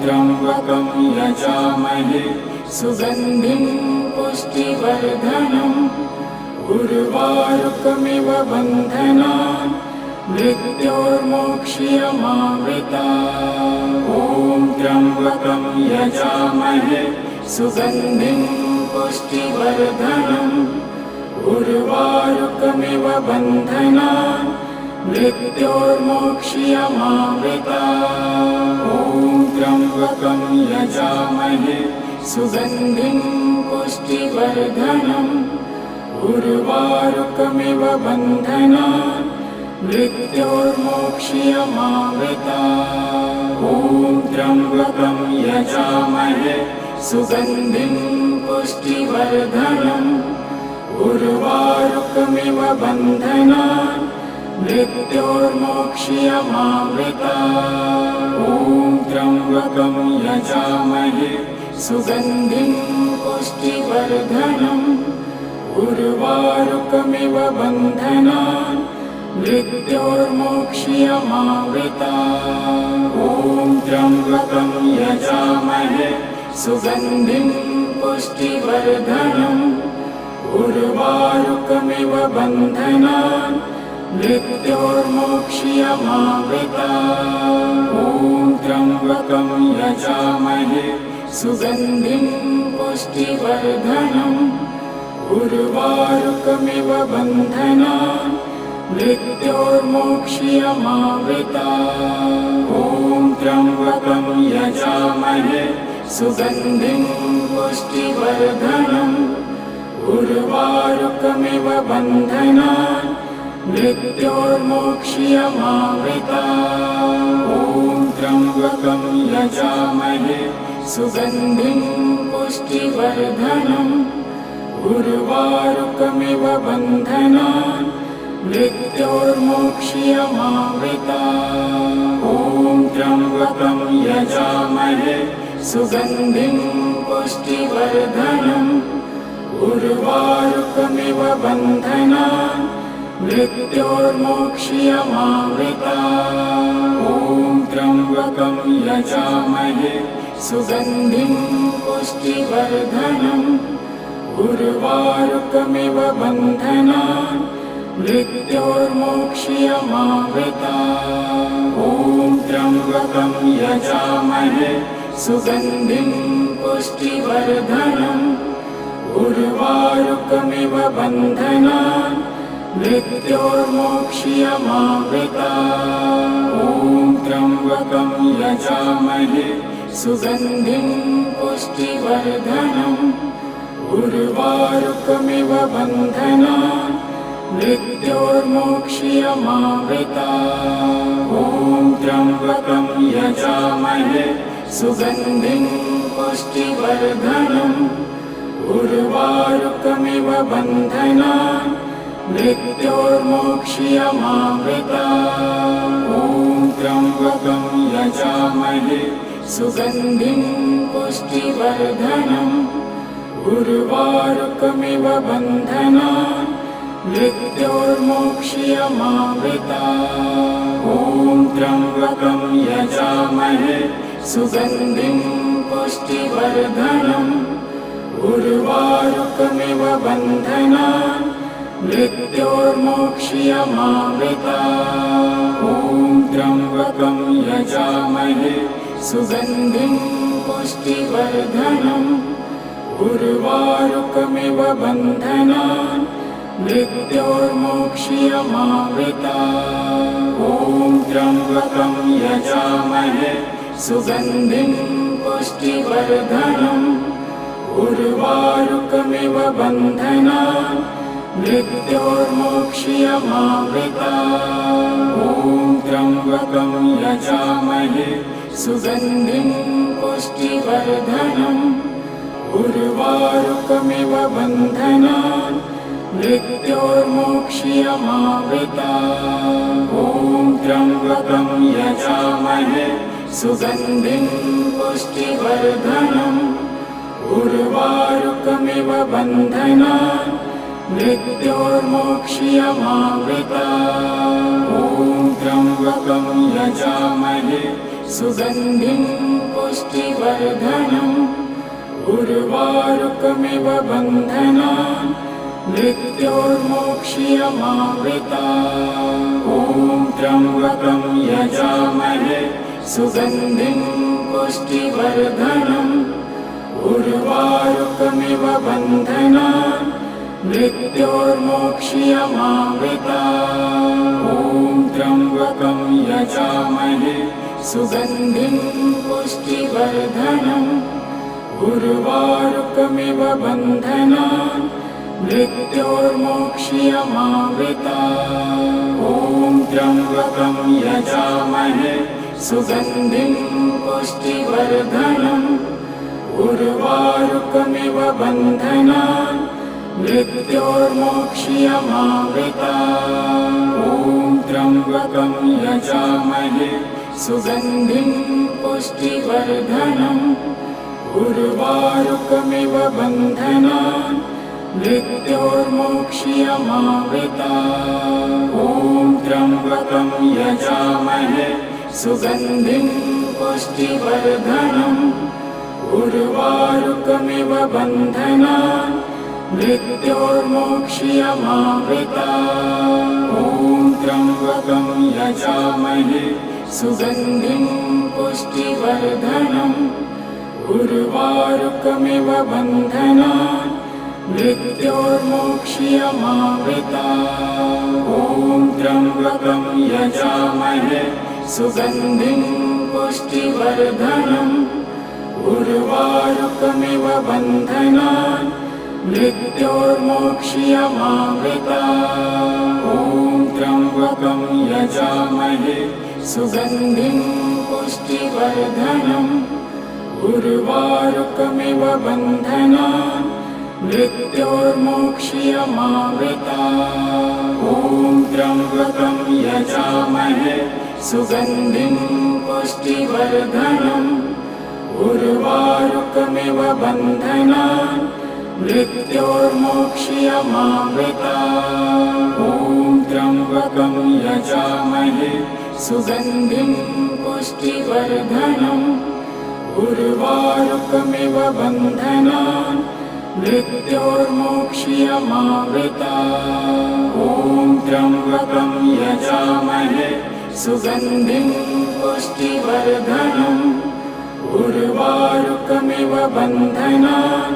त्र्यम्बकं यजामहे सुगन्धिं पुष्टिवर्धनम् उर्वारुकमिव बन्धनान् मृत्योर्मोक्ष्यमामृतात्। ॐ त्र्यम्बकं यजामहे सुगन्धिं पुष्टिवर्धनम् उर्वारुकमिव बन्धनान् मृत्योर्मोक्ष्यमामृतात्। ॐ त्र्यम्बकं यजामहे सुगन्धिं पुष्टिवर्धनम् उर्वारुकमिव बन्धनान् मृत्योर्मोक्ष्यमामृतात्। ॐ त्र्यम्बकं यजामहे सुगन्धिं पुष्टिवर्धनम् उर्वारुकमिव बन्धनान् मृत्योर्मोक्ष्यमामृतात्। ॐ त्र्यम्बकं यजामहे सुगन्धिं पुष्टिवर्धनम् उर्वारुकमिव बन्धनान् मृत्योर्मोक्ष्यमामृतात्। ॐ त्र्यम्बकं यजामहे सुगन्धिं पुष्टिवर्धनम् उर्वारुकमिव बन्धनान् मृत्योर्मोक्ष्यमामृतात्। ॐ त्र्यम्बकं यजामहे सुगन्धिं पुष्टिवर्धनम् उर्वारुकमिव बन्धनान् मृत्योर्मोक्ष्यमामृतात्। ॐ त्र्यम्बकं यजामहे सुगन्धिं पुष्टिवर्धनम् उर्वारुकमिव बन्धनान् मृत्योर्मोक्ष्यमामृतात्। ॐ त्र्यम्बकं यजामहे सुगन्धिं पुष्टिवर्धनम् उर्वारुकमिव बन्धनान् मृत्योर्मोक्ष्यमामृतात्। ॐ त्र्यम्बकं यजामहे सुगन्धिं पुष्टिवर्धनम् उर्वारुकमिव बन्धनान् मृत्योर्मोक्ष्यमामृतात्। ॐ त्र्यम्बकं यजामहे सुगन्धिं पुष्टिवर्धनम् उर्वारुकमिव बन्धनान् मृत्योर्मोक्ष्यमामृतात्। ॐ त्र्यम्बकं यजामहे सुगन्धिं पुष्टिवर्धनम् उर्वारुकमिव बन्धनान् मृत्योर्मोक्ष्यमामृतात्। ॐ त्र्यम्बकं यजामहे सुगन्धिं पुष्टिवर्धनम् उर्वारुकमिव बन्धनान् मृत्योर्मोक्ष्यमामृतात्। ॐ त्र्यम्बकं यजामहे सुगन्धिं पुष्टिवर्धनम् उर्वारुकमिव बन्धनान् मृत्योर्मोक्ष्यमामृतात्। ॐ त्र्यम्बकं यजामहे सुगन्धिं पुष्टिवर्धनम् उर्वारुकमिव बन्धनान् मृत्योर्मोक्ष्यमामृतात्। ॐ त्र्यम्बकं यजामहे सुगन्धिं पुष्टिवर्धनम् उर्वारुकमिव बन्धनान् मृत्योर्मोक्ष्यमामृतात्। ॐ त्र्यम्बकं यजामहे सुगन्धिं पुष्टिवर्धनम् उर्वारुकमिव बन्धनान् मृत्योर्मोक्ष्यमामृतात्। ॐ त्र्यम्बकं यजामहे सुगन्धिं पुष्टिवर्धनम् उर्वारुकमिव बन्धनान् मृत्योर्मोक्ष्यमामृतात्। ॐ त्र्यम्बकं यजामहे सुगन्धिं पुष्टिवर्धनम् उर्वारुकमिव बन्धनान् मृत्योर्मोक्ष्यमामृतात्। ॐ त्र्यम्बकं यजामहे सुगन्धिं पुष्टिवर्धनम् उर्वारुकमिव बन्धनान् मृत्योर्मोक्ष्यमामृतात्। ॐ त्र्यम्बकं यजामहे सुगन्धिं पुष्टिवर्धनम् उर्वारुकमिव बन्धनान् मृत्योर्मोक्ष्यमावृतात्। ॐ त्र्यम्बकं यजामहे सुगन्धिं पुष्टिवर्धनम् उर्वारुकमिव बन्धनान् मृत्योर्मोक्ष्यमावृतात्। ॐ त्र्यम्बकं यजामहे सुगन्धिं पुष्टिवर्धनम् उर्वारुकमिव बन्धनान् मृत्योर्मोक्ष्यमावृतात्। ॐ त्र्यम्बकं यजामहे सुगन्धिं पुष्टिवर्धनम् उर्वारुकमिव बन्धनान् मृत्योर्मोक्ष्यमावृतात्। ॐ त्र्यम्बकं यजामहे सुगन्धिं पुष्टिवर्धनम् उर्वारुकमिव बन्धनान् मृत्योर्मोक्ष्यमावृतात्। ॐ त्र्यम्बकं यजामहे सुगन्धिं पुष्टिवर्धनम् उर्वारुकमिव बन्धनान् मृत्योर्मोक्ष्यमावृतात्। ॐ त्र्यम्बकं यजामहे सुगन्धिं पुष्टिवर्धनम् उर्वारुकमिव बन्धनान् मृत्योर्मोक्ष्यमावृतात्। ॐ त्र्यम्बकं यजामहे सुगन्धिं पुष्टिवर्धनम् उर्वारुकमिव बन्धनान् मृत्योर्मोक्ष्यमावृतात्। ॐ त्र्यम्बकं यजामहे सुगन्धिं पुष्टिवर्धनम् उर्वारुकमिव बन्धनान् मृत्योर्मोक्ष्यमावृतात्। ॐ त्र्यम्बकं यजामहे सुगन्धिं पुष्टिवर्धनम् उर्वारुकमिव बन्धनान् मृत्योर्मोक्ष्यमावृतात्। ॐ त्र्यम्बकं यजामहे सुगन्धिं पुष्टिवर्धनम् उर्वारुकमिव बन्धनान् मृत्योर्मोक्ष्यमावृतात्। ॐ त्र्यम्बकं यजामहे सुगन्धिं पुष्टिवर्धनम् उर्वारुकमिव बन्धनान्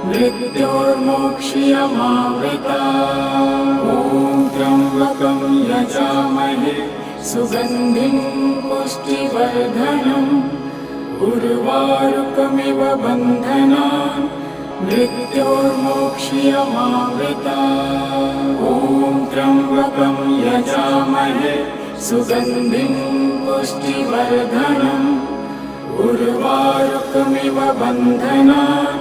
मृत्योर्मोक्ष्यमावृतात्। ॐ त्र्यम्बकं यजामहे सुगन्धिं पुष्टिवर्धनम् उर्वारुकमिव बन्धनान् मृत्योर्मोक्ष्यमावृतात्। ॐ त्र्यम्बकं यजामहे सुगन्धिं पुष्टिवर्धनम् उर्वारुकमिव बन्धनान्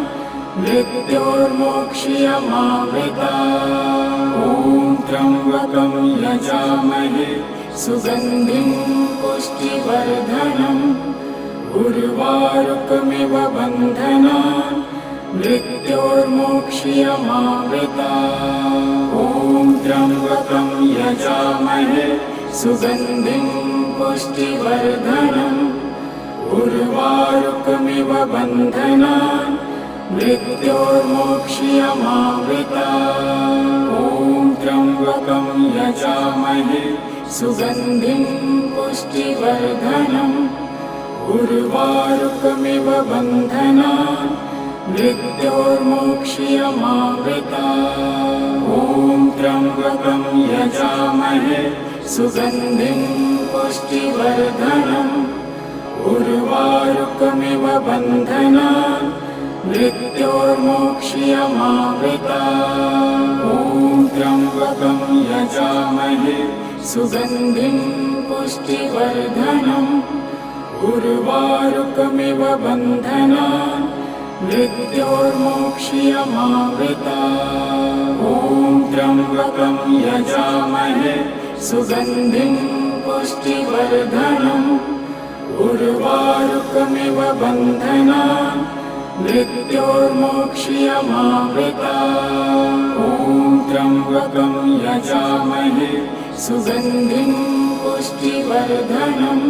मृत्योर्मोक्ष्यमावृतात्। ॐ त्र्यम्बकं यजामहे सुगन्धिं पुष्टिवर्धनम् उर्वारुकमिव बन्धनान् मृत्योर्मोक्ष्यमावृतात्। ॐ त्र्यम्बकं यजामहे सुगन्धिं पुष्टिवर्धनम् उर्वारुकमिव बन्धनान् मृत्योर्मोक्ष्यमावृतात्। ॐ त्र्यम्बकं यजामहे सुगन्धिं पुष्टिवर्धनम् उर्वारुकमिव बन्धनान् मृत्योर्मोक्ष्यमावृतात्। ॐ त्र्यम्बकं यजामहे सुगन्धिं पुष्टिवर्धनम् उर्वारुकमिव बन्धनान् मृत्योर्मोक्ष्यमावृतात्। ॐ त्र्यम्बकं यजामहे सुगन्धिं पुष्टिवर्धनम् उर्वारुकमिव बन्धनान् मृत्योर्मोक्ष्यमावृतात्। ॐ त्र्यम्बकं यजामहे सुगन्धिं पुष्टिवर्धनम् उर्वारुकमिव बन्धनान् मृत्योर्मोक्ष्यमावृतात्। ॐ त्र्यम्बकं यजामहे सुगन्धिं पुष्टिवर्धनम्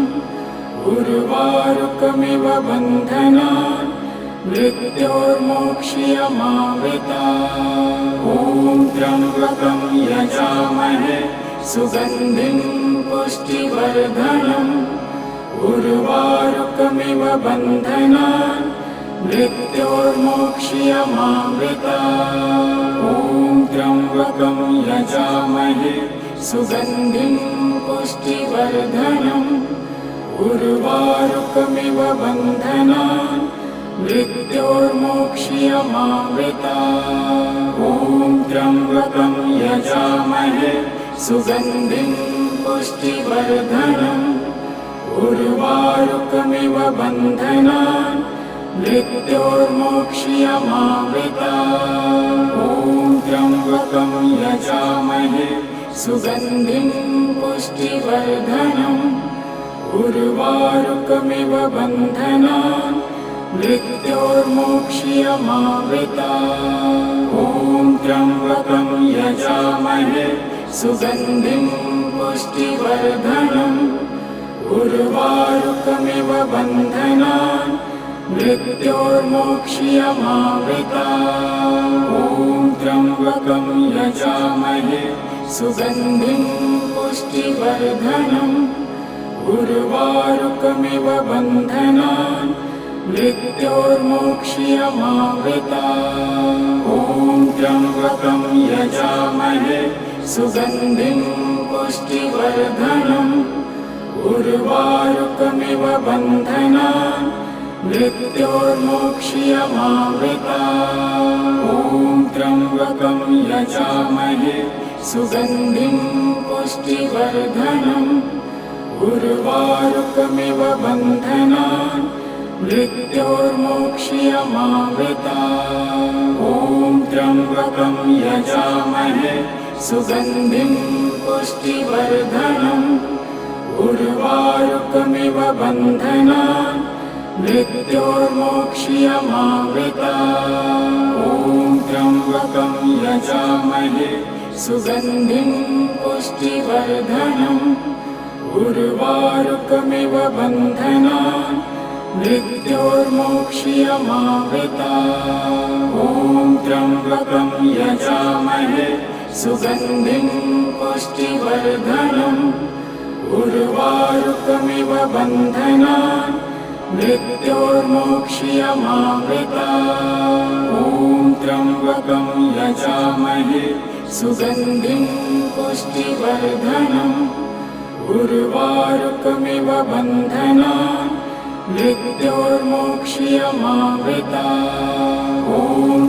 उर्वारुकमिव बन्धनान् मृत्योर्मोक्ष्यमामृतात्। ॐ त्र्यम्बकं यजामहे सुगन्धिं पुष्टिवर्धनम् उर्वारुकमिव बन्धनान् मृत्योर्मोक्ष्यमामृतात्। ॐ त्र्यम्बकं यजामहे सुगन्धिं पुष्टिवर्धनम् उर्वारुकमिव बन्धनान् मृत्योर्मोक्ष्यमामृतात्। ॐ त्र्यम्बकं यजामहे सुगन्धिं पुष्टिवर्धनम् उर्वारुकमिव बन्धनान् मृत्योर्मोक्ष्यमामृतात्। ॐ त्र्यम्बकं यजामहे सुगन्धिं पुष्टिवर्धनम् उर्वारुकमिव बन्धनान् मृत्योर्मोक्ष्यमामृतात्। ॐ त्र्यम्बकं यजामहे सुगन्धिं पुष्टिवर्धनम् उर्वारुकमिव बन्धनान् मृत्योर्मोक्ष्यमामृतात्। ॐ त्र्यम्बकं यजामहे सुगन्धिं पुष्टिवर्धनम् उर्वारुकमिव बन्धनान् मृत्योर्मोक्ष्यमामृतात्। ॐ त्र्यम्बकं यजामहे सुगन्धिं पुष्टिवर्धनम् उर्वारुकमिव बन्धनान् मृत्योर्मोक्ष्यमामृतात्। ॐ त्र्यम्बकं यजामहे सुगन्धिं पुष्टिवर्धनम् उर्वारुकमिव बन्धनान् मृत्योर्मोक्ष्यमामृतात्। ॐ त्र्यम्बकं यजामहे सुगन्धिं पुष्टिवर्धनम् उर्वारुकमिव बन्धनान् मृत्योर्मोक्ष्यमामृतात्। ॐ त्र्यम्बकं यजामहे सुगन्धिं पुष्टिवर्धनम् उर्वारुकमिव बन्धनान् मृत्योर्मोक्ष्यमामृतात्। ॐ त्र्यम्बकं यजामहे सुगन्धिं पुष्टिवर्धनम् उर्वारुकमिव बन्धनान् मृत्योर्मोक्ष्यमामृतात्। ॐ त्र्यम्बकं यजामहे सुगन्धिं पुष्टिवर्धनम् उर्वारुकमिव बन्धनान् मृत्योर्मोक्ष्यमामृतात्। ॐ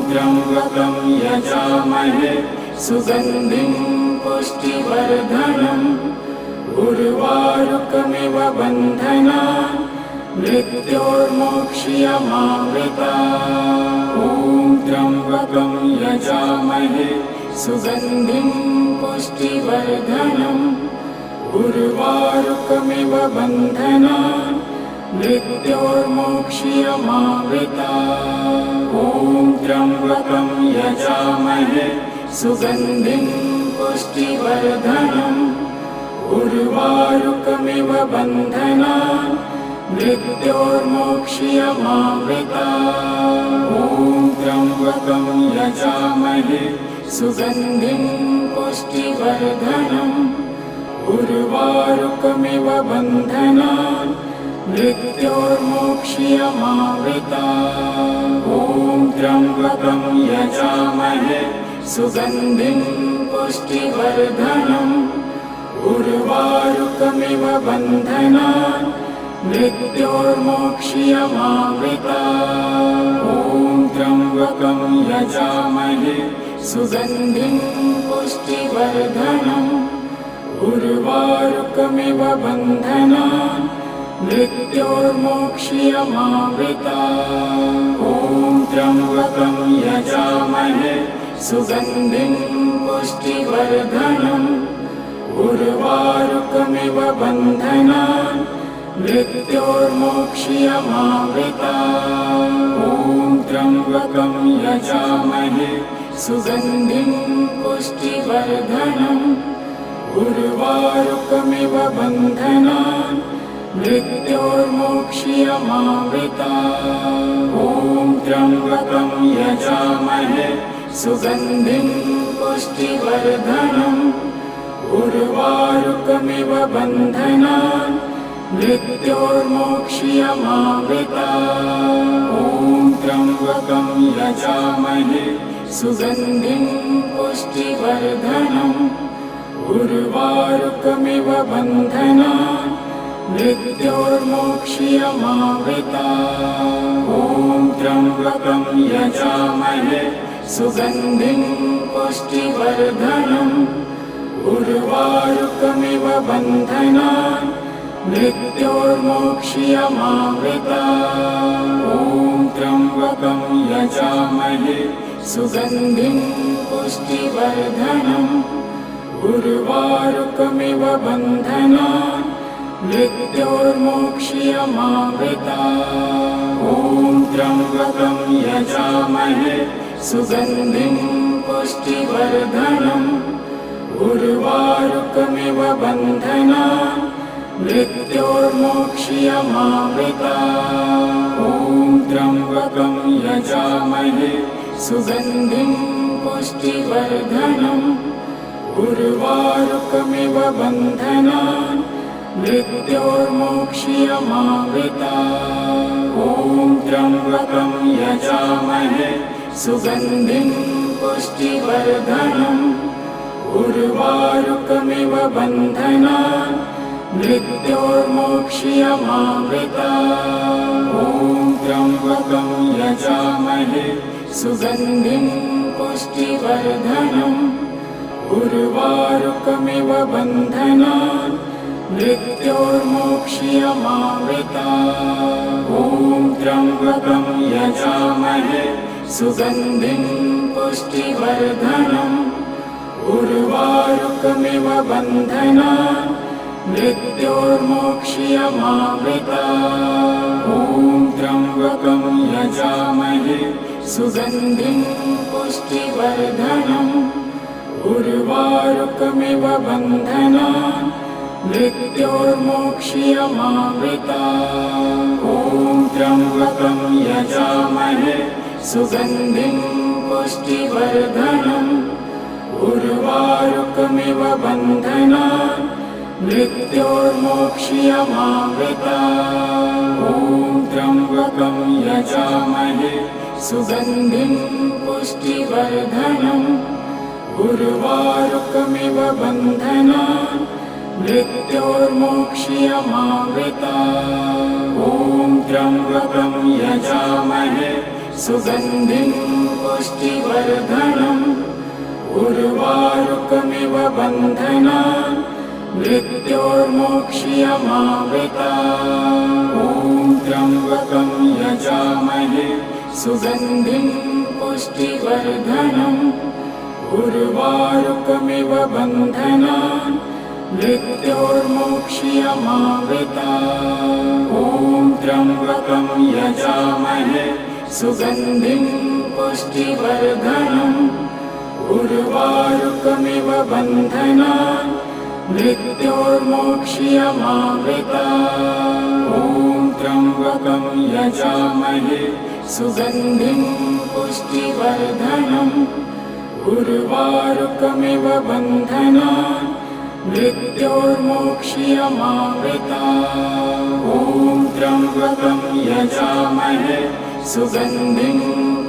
त्र्यम्बकं यजामहे सुगन्धिं पुष्टिवर्धनम् उर्वारुकमिव बन्धनान् मृत्योर्मोक्ष्यमामृतात्। ॐ त्र्यम्बकं यजामहे सुगन्धिं पुष्टिवर्धनम् उर्वारुकमिव बन्धनान् मृत्योर्मोक्ष्यमामृतात्। ॐ त्र्यम्बकं यजामहे सुगन्धिं पुष्टिवर्धनम् उर्वारुकमिव बन्धनान् मृत्योर्मोक्ष्यमामृतात्। ॐ त्र्यम्बकं यजामहे सुगन्धिं पुष्टिवर्धनम् उर्वारुकमिव बन्धनान् मृत्योर्मोक्ष्यमामृतात्। ॐ त्र्यम्बकं यजामहे सुगन्धिं पुष्टिवर्धनम् उर्वारुकमिव बन्धनान् मृत्योर्मोक्ष्यमामृतात्। ॐ त्र्यम्बकं यजामहे सुगन्धिं पुष्टिवर्धनम् उर्वारुकमिव बन्धनान् मृत्योर्मोक्ष्यमामृतात्। ॐ त्र्यम्बकं यजामहे सुगन्धिं पुष्टिवर्धनम् उर्वारुकमिव बन्धनान् मृत्योर्मोक्ष्यमामृतात्। ॐ त्र्यम्बकं यजामहे सुगन्धिं पुष्टिवर्धनम् उर्वारुकमिव बन्धनान् मृत्योर्मोक्ष्यमामृता। ॐ त्र्यम्बकं यजामहे सुगन्धिं पुष्टिवर्धनम् उर्वारुकमिव बन्धनान् मृत्योर्मोक्ष्यमामृता। ॐ त्र्यम्बकं यजामहे सुगन्धिं पुष्टिवर्धनम् उर्वारुकमिव बन्धनान् मृत्योर्मोक्ष्यमामृता। ॐ त्र्यम्बकं यजामहे सुगन्धिं पुष्टिवर्धनम् उर्वारुकमिव बन्धनान् मृत्योर्मोक्ष्यमामृता। ॐ त्र्यम्बकं यजामहे सुगन्धिं पुष्टिवर्धनम् उर्वारुकमिव बन्धनान् मृत्योर्मोक्ष्यमामृता। ॐ त्र्यम्बकं यजामहे सुगन्धिं पुष्टिवर्धनम् उर्वारुकमिव बन्धनान् मृत्योर्मोक्ष्यमामृता। ॐ त्र्यम्बकं यजामहे सुगन्धिं पुष्टिवर्धनम् उर्वारुकमिव बन्धनान् मृत्योर्मोक्ष्यमामृता। ॐ त्र्यम्बकं यजामहे सुगन्धिं पुष्टिवर्धनम् उर्वारुकमिव बन्धनान् मृत्योर्मोक्ष्यमामृता। ॐ त्र्यम्बकं यजामहे सुगन्धिं पुष्टिवर्धनम् उर्वारुकमिव बन्धनान् मृत्योर्मोक्ष्यमामृता। ॐ त्र्यम्बकं यजामहे सुगन्धिं पुष्टिवर्धनम् उर्वारुकमिव बन्धनान् मृत्योर्मोक्ष्यमामृता। ॐ त्र्यम्बकं यजामहे सुगन्धिं पुष्टिवर्धनम् उर्वारुकमिव बन्धनान् मृत्योर्मोक्ष्यमामृता। ॐ त्र्यम्बकं यजामहे सुगन्धिं पुष्टिवर्धनम् उर्वारुकमिव बन्धनान् मृत्योर्मोक्ष्यमामृता। ॐ त्र्यम्बकं यजामहे सुगन्धिं पुष्टिवर्धनम् उर्वारुकमिव बन्धनान् मृत्योर्मोक्ष्यमामृता। ॐ त्र्यम्बकं यजामहे सुगन्धिं पुष्टिवर्धनम् उर्वारुकमिव बन्धनान् मृत्योर्मोक्ष्यमामृता। ॐ त्र्यम्बकं यजामहे सुगन्धिं पुष्टिवर्धनम् उर्वारुकमिव बन्धनान् मृत्योर्मोक्ष्यमामृता। ॐ त्र्यम्बकं यजामहे सुगन्धिं पुष्टिवर्धनम् उर्वारुकमिव बन्धनान् मृत्योर्मोक्ष्यमामृता। ॐ त्र्यम्बकं यजामहे सुगन्धिं पुष्टिवर्धनम् उर्वारुकमिव बन्धनान् मृत्योर्मोक्ष्यमामृता। ॐ त्र्यम्बकं यजामहे सुगन्धिं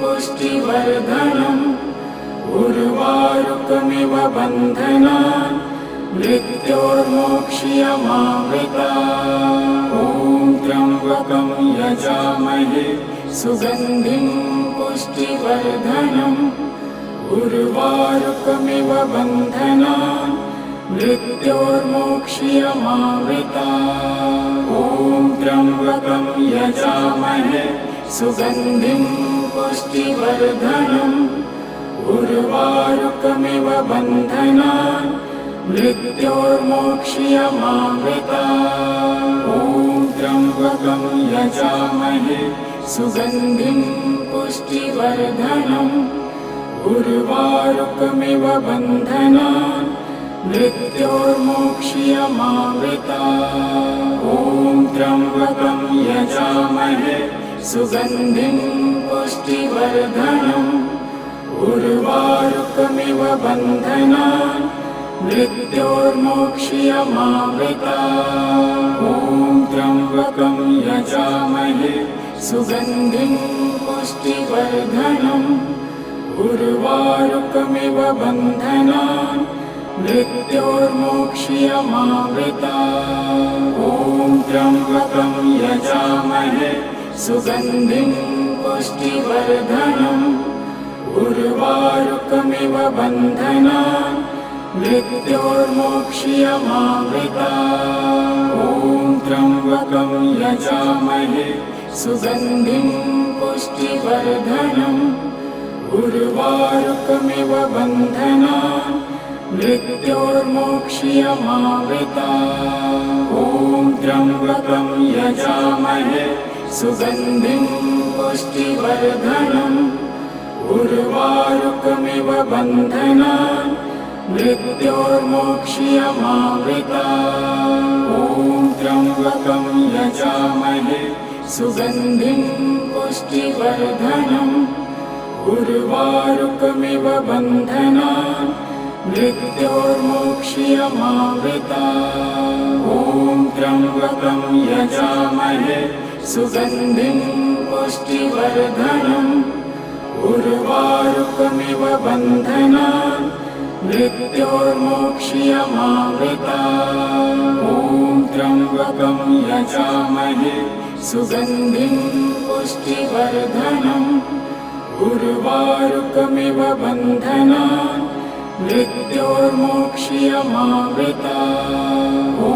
पुष्टिवर्धनम् उर्वारुकमिव बन्धनान् मृत्योर्मोक्ष्यमामृता। ॐ त्र्यम्बकं यजामहे सुगन्धिं पुष्टिवर्धनम् उर्वारुकमिव बन्धनान् मृत्योर्मोक्ष्यमामृता। ॐ त्र्यम्बकं यजामहे सुगन्धिं पुष्टिवर्धनम् उर्वारुकमिव बन्धनान् मृत्योर्मोक्ष्यमामृता। ॐ त्र्यम्बकं यजामहे सुगन्धिं पुष्टिवर्धनम् उर्वारुकमिव बन्धनान् मृत्योर्मोक्ष्यमामृता। ॐ त्र्यम्बकं यजामहे सुगन्धिं पुष्टिवर्धनम् उर्वारुकमिव बन्धनान् मृत्योर्मोक्ष्यमामृतात्। ॐ त्र्यम्बकं यजामहे सुगन्धिं पुष्टिवर्धनम् उर्वारुकमिव बन्धनान् मृत्योर्मोक्ष्यमामृतात्। ॐ त्र्यम्बकं यजामहे सुगन्धिं पुष्टिवर्धनम् उर्वारुकमिव बन्धनान् मृत्योर्मोक्ष्यमामृतात्। ॐ त्र्यम्बकं यजामहे सुगन्धिं पुष्टिवर्धनम् उर्वारुकमिव बन्धनान् मृत्योर्मोक्ष्यमामृतात्। ॐ त्र्यम्बकं यजामहे सुगन्धिं पुष्टिवर्धनम् उर्वारुकमिव बन्धनान् मृत्योर्मोक्ष्यमामृतात्। ॐ त्र्यम्बकं यजामहे सुगन्धिं पुष्टिवर्धनम् उर्वारुकमिव बन्धनान् मृत्योर्मोक्ष्यमामृतात्। ॐ त्र्यम्बकं यजामहे सुगन्धिं पुष्टिवर्धनम् उर्वारुकमिव बन्धनान् मृत्योर्मोक्ष्यमामृतात्। ॐ त्र्यम्बकं यजामहे सुगन्धिं पुष्टिवर्धनम् उर्वारुकमिव बन्धनान् मृत्योर्मोक्ष्यमामृतात्। ॐ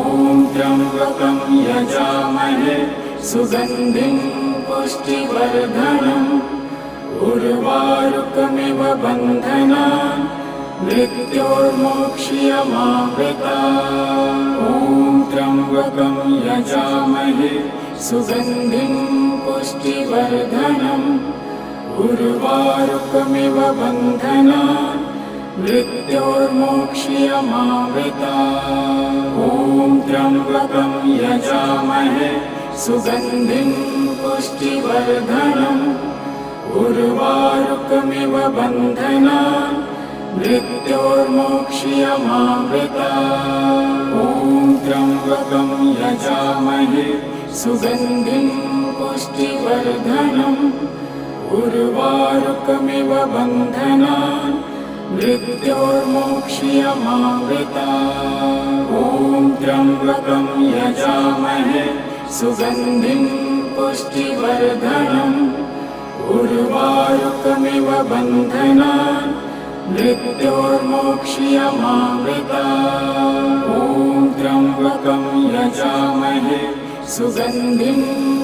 त्र्यम्बकं यजामहे सुगन्धिं पुष्टिवर्धनम् उर्वारुकमिव बन्धनान् मृत्योर्मोक्ष्यमामृतात्। ॐ त्र्यम्बकं यजामहे सुगन्धिं पुष्टिवर्धनम् उर्वारुकमिव बन्धनान् मृत्योर्मोक्ष्यमामृतात्। ॐ त्र्यम्बकं यजामहे सुगन्धिं पुष्टिवर्धनम् उर्वारुकमिव बन्धनान् मृत्योर्मोक्ष्यमामृतात्। ॐ त्र्यम्बकं यजामहे सुगन्धिं पुष्टिवर्धनम् उर्वारुकमिव बन्धनान् मृत्योर्मोक्ष्यमामृतात्। ॐ त्र्यम्बकं यजामहे सुगन्धिं पुष्टिवर्धनम् उर्वारुकमिव बन्धनान् मृत्योर्मोक्ष्यमामृतात्। ॐ त्र्यम्बकं यजामहे सुगन्धिं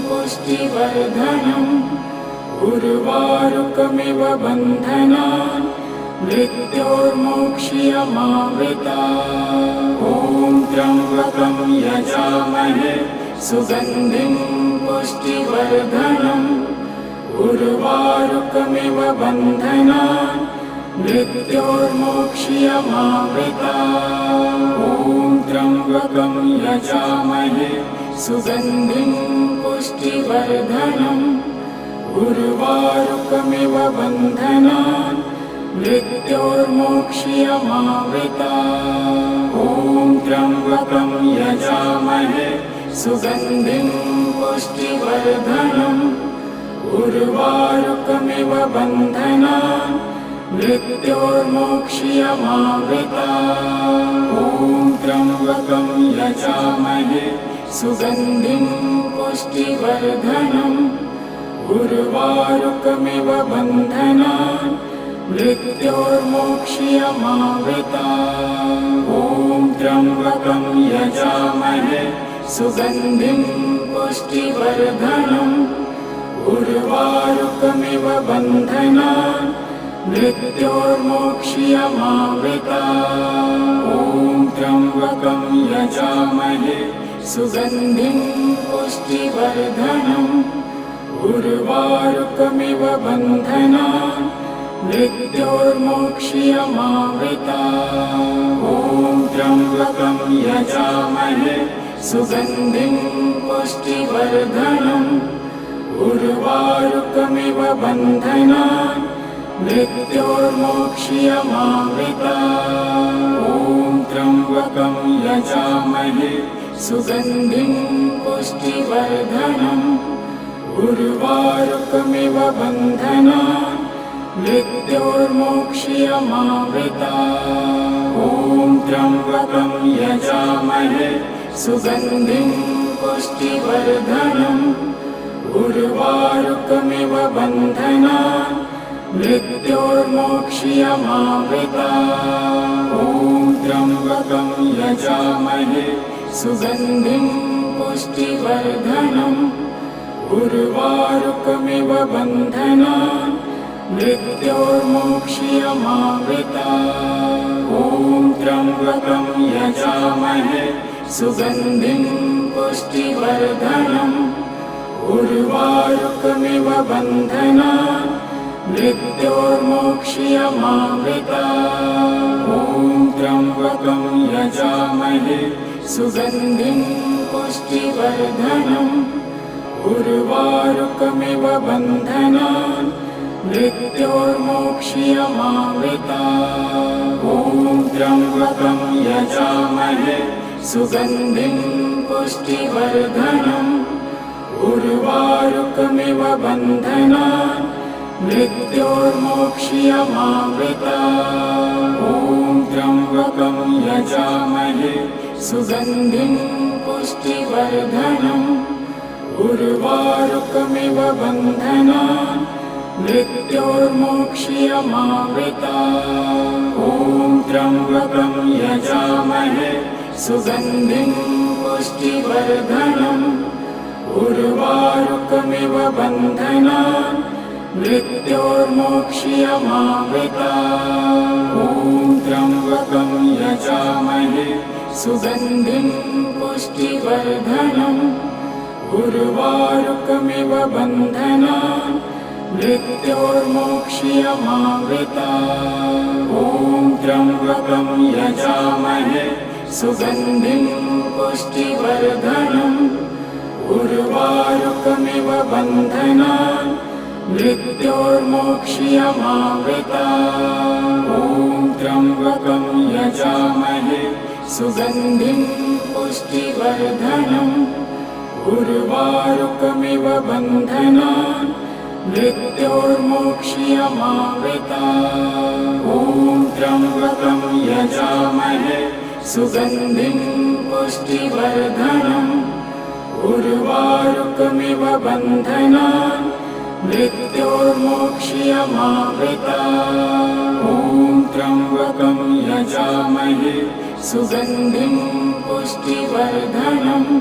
पुष्टिवर्धनम् उर्वारुकमिव बन्धनान् मृत्योर्मोक्ष्यमामृतात्। ॐ त्र्यम्बकं यजामहे सुगन्धिं पुष्टिवर्धनम् उर्वारुकमिव बन्धनान् मृत्योर्मोक्ष्यमामृतात्। ॐ त्र्यम्बकं यजामहे सुगन्धिं पुष्टिवर्धनम् उर्वारुकमिव बन्धनान् मृत्योर्मोक्ष्यमामृतात्। ॐ त्र्यम्बकं यजामहे सुगन्धिं पुष्टिवर्धनम् उर्वारुकमिव बन्धनान् मृत्योर्मोक्ष्यमामृतात्। ॐ त्र्यम्बकं यजामहे सुगन्धिं पुष्टिवर्धनम् उर्वारुकमिव बन्धनान् मृत्योर्मोक्ष्यमामृतात्। ॐ त्र्यम्बकं यजामहे सुगन्धिं पुष्टिवर्धनम् उर्वारुकमिव बन्धनान् मृत्योर्मोक्ष्यमामृतात्। ॐ त्र्यम्बकं यजामहे सुगन्धिं पुष्टिवर्धनम् उर्वारुकमिव बन्धनान् मृत्योर्मोक्ष्यमामृतात्। ॐ त्र्यम्बकं यजामहे सुगन्धिं पुष्टिवर्धनम् उर्वारुकमिव बन्धनान् मृत्योर्मोक्ष्यमामृतात्। ॐ त्र्यम्बकं यजामहे सुगन्धिं पुष्टिवर्धनम् उर्वारुकमिव बन्धनान् मृत्योर्मोक्ष्यमामृतात्। ॐ त्र्यम्बकं यजामहे सुगन्धिं पुष्टिवर्धनम् उर्वारुकमिव बन्धनान् मृत्योर्मोक्ष्यमामृतात्। ॐ त्र्यम्बकं यजामहे सुगन्धिं पुष्टिवर्धनम् उर्वारुकमिव बन्धनान् मृत्योर्मोक्ष्यमामृतात्। ॐ त्र्यम्बकं यजामहे सुगन्धिं पुष्टिवर्धनम् उर्वारुकमिव बन्धनान् मृत्योर्मोक्ष्यमामृतात्। ॐ त्र्यम्बकं यजामहे सुगन्धिं पुष्टिवर्धनम् उर्वारुकमिव बन्धनान् मृत्योर्मोक्ष्यमामृतात्। ॐ त्र्यम्बकं यजामहे सुगन्धिं पुष्टिवर्धनम् उर्वारुकमिव बन्धनान् मृत्योर्मोक्ष्यमामृतात्। ॐ त्र्यम्बकं यजामहे सुगन्धिं पुष्टिवर्धनम् उर्वारुकमिव बन्धनान् मृत्योर्मोक्ष्यमामृतात्। ॐ त्र्यम्बकं यजामहे सुगन्धिं पुष्टिवर्धनम् उर्वारुकमिव बन्धनान् मृत्योर्मोक्ष्यमामृतात्। ॐ त्र्यम्बकं यजामहे सुगन्धिं पुष्टिवर्धनम् उर्वारुकमिव बन्धनान् मृत्योर्मोक्ष्यमामृतात्। ॐ त्र्यम्बकं यजामहे सुगन्धिं पुष्टिवर्धनम् उर्वारुकमिव बन्धनान् मृत्योर्मोक्ष्यमामृतात्। ॐ त्र्यम्बकं यजामहे सुगन्धिं पुष्टिवर्धनम् उर्वारुकमिव बन्धनान् मृत्योर्मोक्ष्यमामृतात्। ॐ त्र्यम्बकं यजामहे सुगन्धिं पुष्टिवर्धनम् उर्वारुकमिव बन्धनान् मृत्योर्मोक्ष्यमामृतात्। ॐ त्र्यम्बकं यजामहे सुगन्धिं पुष्टिवर्धनम्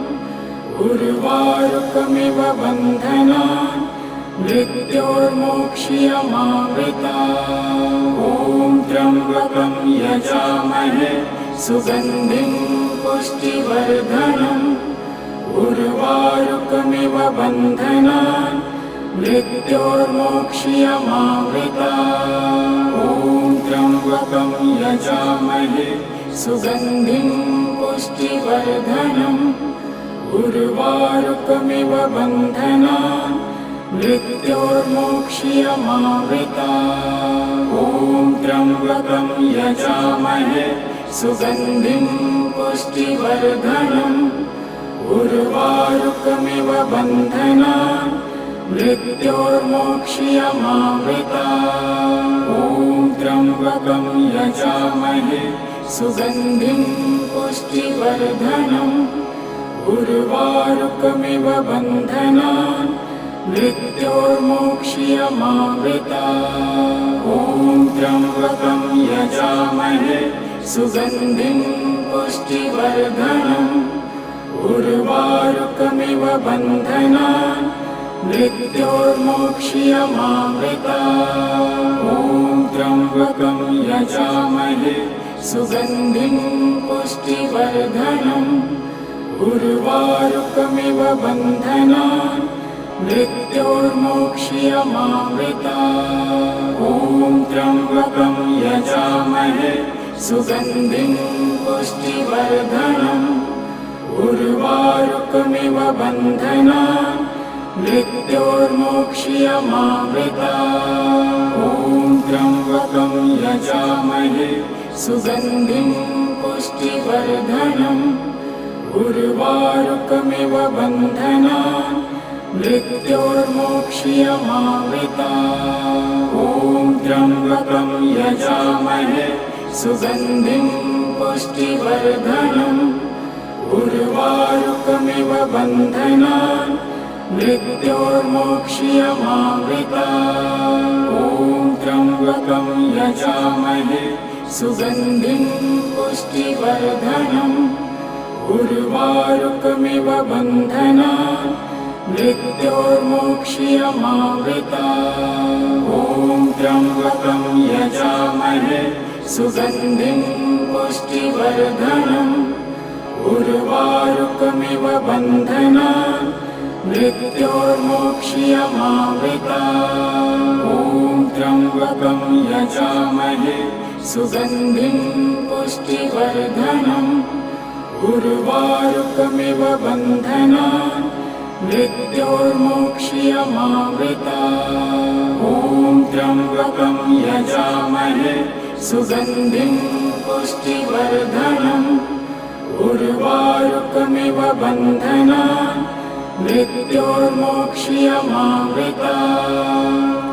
उर्वारुकमिव बन्धनान् मृत्योर्मोक्ष्यमामृतात्। ॐ त्र्यम्बकं यजामहे सुगन्धिं पुष्टिवर्धनम् उर्वारुकमिव बन्धनान् मृत्योर्मोक्ष्यमामृतात्। ॐ त्र्यम्बकं यजामहे सुगन्धिं पुष्टिवर्धनम् उर्वारुकमिव बन्धनान् मृत्योर्मोक्ष्यमामृतात्। ॐ त्र्यम्बकं यजामहे सुगन्धिं पुष्टिवर्धनम् उर्वारुकमिव बन्धनान् मृत्योर्मोक्ष्यमामृतात्। ॐ त्र्यम्बकं यजामहे सुगन्धिं पुष्टिवर्धनम् उर्वारुकमिव बन्धनान् मृत्योर्मोक्ष्यमामृतात्। ॐ त्र्यम्बकं यजामहे सुगन्धिं पुष्टिवर्धनम् उर्वारुकमिव बन्धनान् मृत्योर्मोक्ष्यमामृतात्। ॐ त्र्यम्बकं यजामहे सुगन्धिं पुष्टिवर्धनम् उर्वारुकमिव बन्धनान् मृत्योर्मोक्ष्यमामृतात्। ॐ त्र्यम्बकं यजामहे सुगन्धिं पुष्टिवर्धनम् उर्वारुकमिव बन्धनान् मृत्योर्मोक्ष्यमामृतात्। ॐ त्र्यम्बकं यजामहे सुगन्धिं पुष्टिवर्धनम् उर्वारुकमिव बन्धनान् मृत्योर्मोक्ष्यमामृतात्। ॐ त्र्यम्बकं यजामहे सुगन्धिं पुष्टिवर्धनम् उर्वारुकमिव बन्धनान् मृत्योर्मोक्ष्यमामृतात्। ॐ त्र्यम्बकं यजामहे सुगन्धिं पुष्टिवर्धनम् उर्वारुकमिव बन्धनान् मृत्योर्मोक्ष्यमामृतात्। ॐ त्र्यम्बकं यजामहे सुगन्धिं पुष्टिवर्धनम् उर्वारुकमिव बन्धनान् मृत्योर्मोक्ष्यमामृतात्। ॐ त्र्यम्बकं यजामहे सुगन्धिं पुष्टिवर्धनम् उर्वारुकमिव बन्धनान् मृत्योर्मोक्ष्यमामृतात्। ॐ त्र्यम्बकं यजामहे सुगन्धिं पुष्टिवर्धनम् उर्वारुकमिव बन्धनान् मृत्योर्मोक्ष्यमामृतात्।